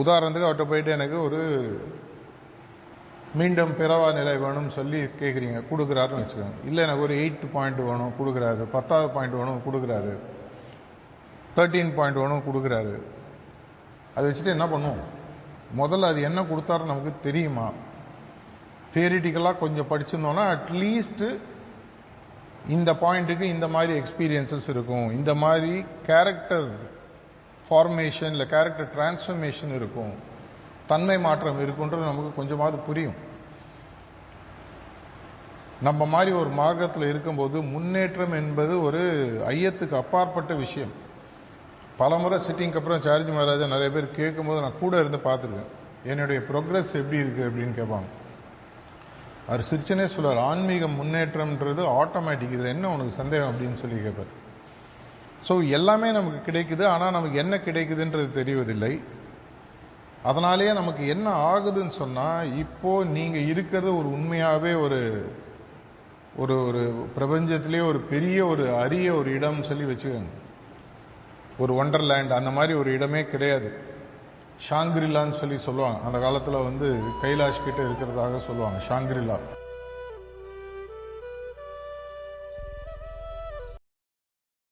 உதாரணத்துக்கு அவர்கிட்ட போயிட்டு எனக்கு ஒரு மீண்டும் பிறவா நிலை வேணும்னு சொல்லி கேட்குறீங்க, கொடுக்குறாருன்னு வச்சுக்கோங்க. இல்லை எனக்கு ஒரு 8th பாயிண்ட் வேணும், கொடுக்குறாரு. 10வது பாயிண்ட் வேணும், கொடுக்குறாரு. 13 பாயிண்ட் வேணும், கொடுக்குறாரு. அதை வச்சுட்டு என்ன பண்ணுவோம்? முதல்ல அது என்ன கொடுத்தாரு நமக்கு தெரியுமா? தியரிட்டிக்கலாக கொஞ்சம் படிச்சிருந்தோம்னா அட்லீஸ்ட் இந்த பாயிண்ட்டுக்கு இந்த மாதிரி எக்ஸ்பீரியன்சஸ் இருக்கும், இந்த மாதிரி கேரக்டர் ஃபார்மேஷன் இல்லை கேரக்டர் டிரான்ஸ்ஃபர்மேஷன் இருக்கும், தன்மை மாற்றம் இருக்குன்றது நமக்கு கொஞ்சமாவது புரியும். நம்ம மாதிரி ஒரு மார்க்கத்தில் இருக்கும்போது முன்னேற்றம் என்பது ஒரு ஐயத்துக்கு அப்பாற்பட்ட விஷயம். பலமுறை சிட்டிங்க்கு அப்புறம் சார்ஜி மகாராஜா நிறைய பேர் கேட்கும்போது நான் கூட இருந்து பார்த்துருக்கேன், என்னுடைய ப்ரோக்ரஸ் எப்படி இருக்குது அப்படின்னு கேட்பாங்க. அவர் சிரிச்சனே சொல்லுவார், ஆன்மீக முன்னேற்றம்ன்றது ஆட்டோமேட்டிக், இதில் என்ன உனக்கு சந்தேகம் அப்படின்னு சொல்லி கேட்பார். ஸோ எல்லாமே நமக்கு கிடைக்குது, ஆனால் நமக்கு என்ன கிடைக்குதுன்றது தெரிவதில்லை. அதனாலேயே நமக்கு என்ன ஆகுதுன்னு சொன்னால், இப்போ நீங்கள் இருக்கிறது ஒரு உண்மையாகவே ஒரு ஒரு ஒரு பிரபஞ்சத்திலே ஒரு பெரிய ஒரு அரிய ஒரு இடம் சொல்லி வச்சுக்கோங்க. ஒரு ஒண்டர்லேண்ட் அந்த மாதிரி ஒரு இடமே கிடையாது. ஷாங்கிரிலான்னு சொல்லி சொல்லுவாங்க. அந்த காலத்தில் கைலாஷ் கிட்ட இருக்கிறதாக சொல்லுவாங்க ஷாங்கிரிலா.